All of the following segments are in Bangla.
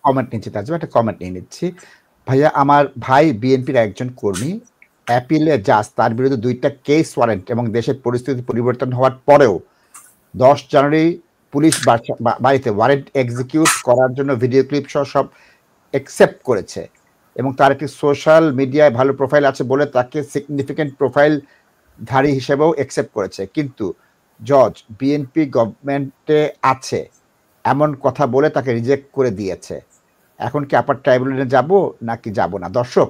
কমেন্ট নিচ্ছি, তার জন্য একটা কমেন্ট নিয়ে নিচ্ছি। ভাইয়া, আমার ভাই বিএনপির একজন কর্মী, অ্যাপিলে জাজ তার বিরুদ্ধে 2টা কেস ওয়ারেন্ট এবং দেশের পরিস্থিতি পরিবর্তন হওয়ার পরেও 10 জানুয়ারি পুলিশ বাড়িতে ওয়ারেন্ট এক্সিকিউট করার জন্য ভিডিও ক্লিপ সহ সব অ্যাকসেপ্ট করেছে এবং তার একটি সোশ্যাল মিডিয়ায় ভালো প্রোফাইল আছে বলে তাকে সিগনিফিকেন্ট প্রোফাইল ধারী হিসেবেও অ্যাকসেপ্ট করেছে, কিন্তু জজ বিএনপি গভর্নমেন্টে আছে এমন কথা বলে তাকে রিজেক্ট করে দিয়েছে। এখন কি আপার ট্রাইব্যুনালে যাব নাকি যাব না? দর্শক,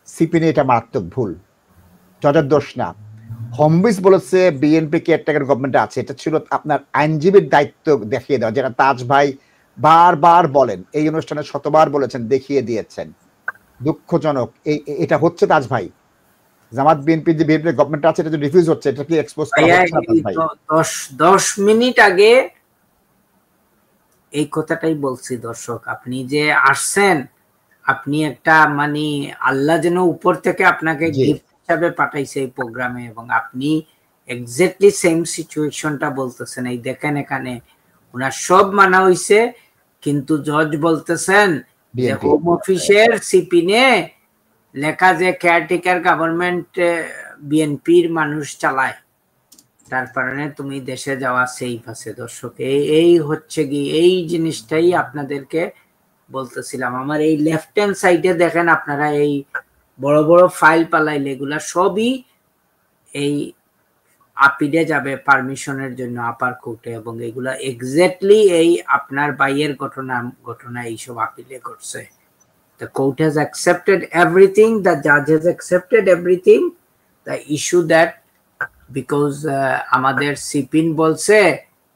সিপিনি এটা মারাত্মক ভুল, জজের দোষ না। হোমবিস বলেছে বিএনপি কেয়ারটেকার গভর্নমেন্টে আছে, এটা ছিল আপনার আইনজীবীর দায়িত্ব দেখিয়ে দেওয়া, যেটা তাজ ভাই বারবার বলেন, এই অনুষ্ঠানে শতবার বলেছেন, দেখিয়ে দিয়েছেন। দুঃখজনক এটা হচ্ছে তাজ ভাই, জামাত বিএনপি যে বিএনপি গভর্নমেন্ট আছে এটা যে রিফিউজ হচ্ছে, এটা কি এক্সপোজ করা হচ্ছে না তাজ ভাই? 10 মিনিট আগে এই কথাটাই বলছি। দর্শক, আপনি যে আসছেন, আপনি একটা মানে আল্লাহ যেন উপর থেকে আপনাকে গিফট হিসাবে পাঠাইছে এই প্রোগ্রামে, এবং আপনি এক্স্যাক্টলি সেম সিচুয়েশনটা বলতেছেন। এই দেখেন, এখানে ওনার সব মানা হইছে, কিন্তু জজ বলতেছেন যে হোম অফিসের সিপিনে লেখা যে কেয়ারটেকার গভর্নমেন্ট বিএনপির মানুষ চালায়, তার কারণে তুমি দেশে যাওয়া সেফ আছে। দর্শক, এই হচ্ছে কি, এই জিনিসটাই আপনাদেরকে বলতেছিলাম। আমার এই লেফট হ্যান্ড সাইডে দেখেন আপনারা, এই বড় বড় ফাইল পালাইলে এগুলা সবই এই আপিলে যাবে পারমিশনের জন্য আপার কোর্টে, এবং এগুলা এক্স্যাক্টলি এই আপনার বাইয়ের ঘটনা এইসব আপিলে করছে। The court has accepted everything, the judge has accepted everything. The issue that because আমাদের সিপিন বলছে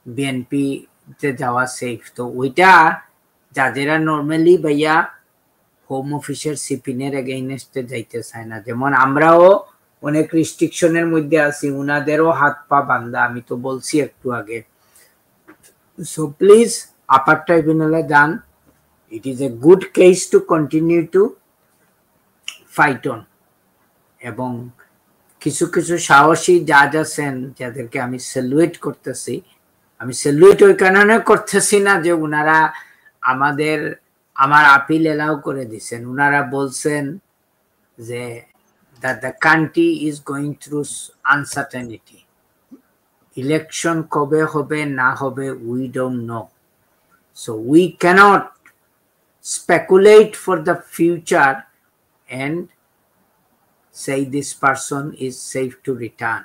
বিএনপি তে যাওয়া সেফ, তো ওইটা যাদেরা নর্মালি ভাইয়া হোম অফিসের সিপিনের এগেইনস্টে যাইতে চায় না, যেমন আমরাও অনেক রিস্ট্রিকশনের মধ্যে আছি, উনাদেরও হাত পা বান্ধা, আমি তো বলছি একটু আগে। সো প্লিজ আপার ট্রাইব্যুনালে যান, it is a good case to continue to fight on। এবং কিছু কিছু সাহসী জাজ আছেন যাদেরকে আমি স্যালুয়েট করতেছি। আমি স্যালুয়েট ওই কারণে করতেছি না যে উনারা আমার আপিল এলাও করে দিচ্ছেন, উনারা বলছেন যে that the country is going through uncertainty, election কবে হবে না হবে we don't know, so we cannot speculate for the future and say this person is safe to return।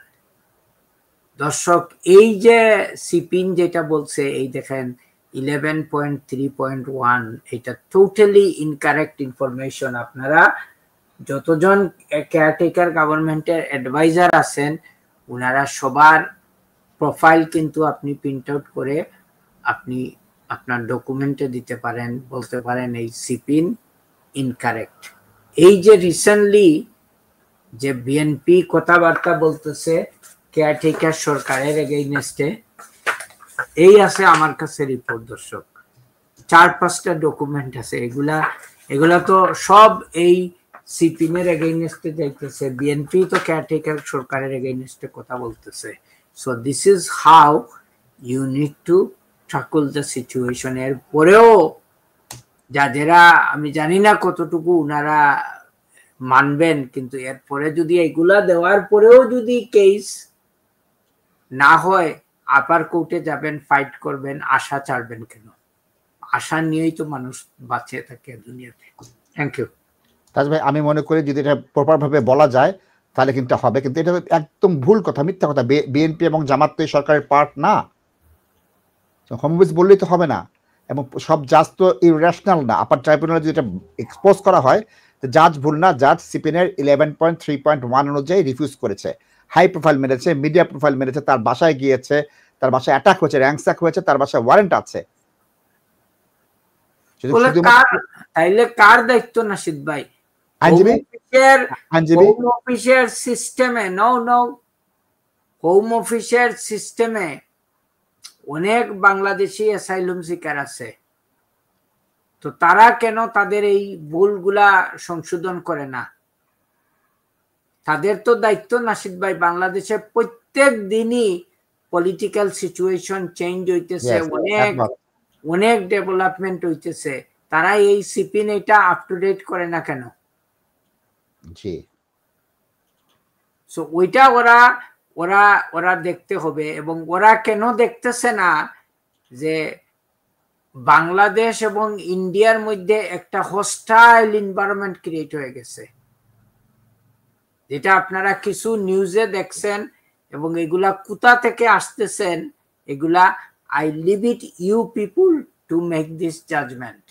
দর্শক, এই যে সিপিন যেটা বলছে, এই দেখেন 11.3.1, এটা টোটালি ইনকারেক্ট ইনফরমেশন। আপনারা যতজন কেয়ারটেকার গভর্নমেন্টের অ্যাডভাইজার আছেন, ওনারা সবার প্রোফাইল কিন্তু আপনি প্রিন্ট আউট করে আপনি আপনার ডকুমেন্টে দিতে পারেন, বলতে পারেন এই সিপিন ইনকারেক্ট। এই যে রিসেন্টলি যে বিএনপি কথাবার্তা বলতেছে কেয়ারটেকার সরকারের এগেইনস্টে, এই আছে আমার কাছে রিপোর্ট। দর্শক, 4-5টা ডকুমেন্ট আছে, এগুলা তো সব এই সিপিনের এগেইনস্টে যাইতেছে, বিএনপি তো কেয়ারটেকার সরকারের এগেইনস্টে কথা বলতেছে। So this is how you need to tackle the situation. এর পরেও যারা, আমি জানি না কতটুকু উনারা মানবেন, কিন্তু এরপরে যদি এগুলা দেওয়ার পরেও যদি কেস না হয়, আপার কোর্টে যাবেন, ফাইট করবেন, আশা ছাড়বেন কেন? আশা নিয়েই তো মানুষ বাঁচে থাকে দুনিয়াতে। Thank you. তাজ ভাই, আমি মনে করি যদি এটা প্রপার ভাবে বলা যায় তাহলে কিন্তু হবে, কিন্তু এটা একদম ভুল কথা, মিথ্যা কথা। বিএনপি এবং জামাত তো এই সরকারের পার্ট না, হোমবিস বললেই তো হবে না, এবং সব জাজ তো ইরেশনাল না। আপার ট্রাইব্যুনালে যদি এটা এক্সপোজ করা হয়, জাজ ভুল না, জাজ সিপিনের 11.3.1 অনুযায়ী রিফিউজ করেছে, হাই প্রোফাইল মেরেছে, মিডিয়া প্রোফাইল মেরেছে, তার বাসায় গিয়েছে, তার বাসায় অ্যাটাক হয়েছে, র্যাংস্যাক হয়েছে, তার বাসায় ওয়ারেন্ট আছে। তাইলে কার দায়িত্ব নাশিদ ভাই? আইনজীবী হোম অফিসের সিস্টেমে হোম অফিসের সিস্টেমে অনেক বাংলাদেশি অ্যাসাইলুম সিকার আছে, তো তারা কেন তাদের এই ভুলগুলা সংশোধন করে না? তাদের তো দায়িত্ব নাশিদ ভাই, বাংলাদেশে প্রত্যেক দিনই পলিটিক্যাল সিচুয়েশন চেঞ্জ হইতেছে, অনেক ডেভেলপমেন্ট হইতেছে, তারা এই সিপিন এটা আপ টু ডেট করে না কেন? জি, সো ওইটা ওরা ওরা ওরা দেখতে হবে। এবং ওরা কেন দেখতেছে না যে বাংলাদেশ এবং ইন্ডিয়ার মধ্যে একটা হোস্টাইল এনভায়রনমেন্ট ক্রিয়েট হয়ে গেছে, যেটা আপনারা কিছু নিউজে দেখছেন, এবং এগুলা কোথা থেকে আসতেছেন এগুলা I leave it you people to make this judgement.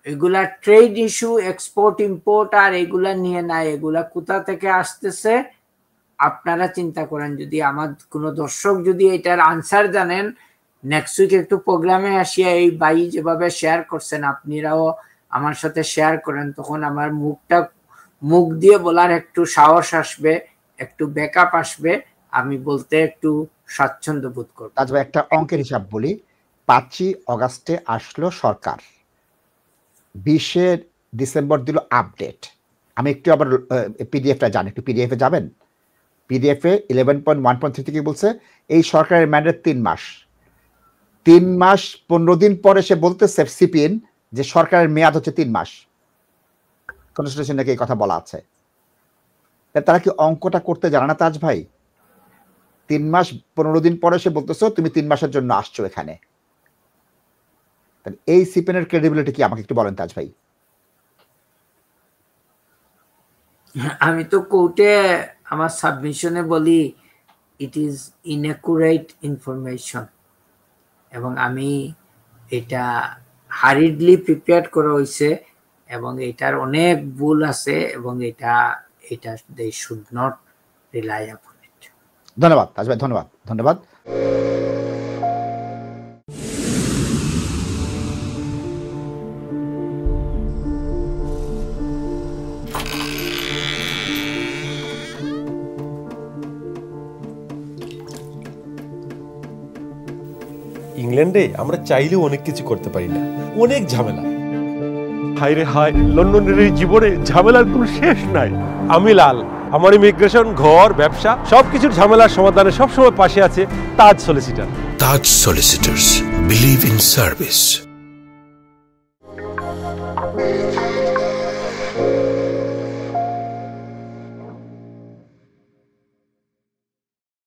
এগুলা ট্রেড ইস্যু, এক্সপোর্ট ইম্পোর্ট আর এগুলা নিয়ে নাই, এগুলা কোথা থেকে আসতেছে আপনারা চিন্তা করেন। যদি আমার কোনো দর্শক যদি এটার আনসার জানেন, নেক্সট উইক একটু প্রোগ্রামে আসিয়া এই ভাই যেভাবে শেয়ার করছেন আপনারাও আমার সাথে শেয়ার করেন, তখন আমার মুখ দিয়ে বলার একটু সাহস আসবে, একটু ব্যাকআপ আসবে, আমি বলতে একটু স্বাচ্ছন্দ্য বোধ করব। তাজ ভাই, একটা অঙ্কের হিসাব বলি। 5ই অগাস্টে আসলো সরকার, 20শে ডিসেম্বর দিল আপডেট। আমি একটু আবার পিডিএফটা জানি, একটু পিডিএফে যাবেন। পিডিএফে 11.1.3 থেকে বলছে এই সরকারের ম্যান্ডেট 3 মাস। 3 মাস 15 দিন পরে সে বলতেছে সিপিএন যে সরকারের মেয়াদ হচ্ছে 3 মাস। কনস্টিটিউশনে নাকি এই কথা বলা আছে। তারা কি অঙ্কটা করতে জানে না তাজ ভাই? 3 মাস 15 দিন পরে সে বলতেছো তুমি 3 মাসের জন্য আসছো এখানে। এই সিপিএনের ক্রেডিবিলিটি কি আমাকে একটু বলেন তাজ ভাই। আমি তো কোর্টে আমার সাবমিশনে বলি ইট ইজ ইনঅ্যাকুরেট ইনফরমেশন, এবং আমি এটা হারিডলি প্রিপেয়ার করা হয়েছে, এবং এটার অনেক ভুল আছে, এবং এটা দে শুড নট রিলাই আপন ইট। ধন্যবাদ তাজ ভাই, ধন্যবাদ ধন্যবাদ। ইংল্যান্ডে আমরা চাইলেও অনেক কিছু করতে পারি না, অনেক ঝামেলা। হায় রে হায়, লন্ডনের এই জীবনে ঝামেলার কোনো শেষ নাই। আমি লাল, আমার ইমিগ্রেশন, ঘর, ব্যবসা সবকিছুর ঝামেলার সমাধানে সবসময় পাশে আছে Taj solicitor. Taj solicitors, believe in service.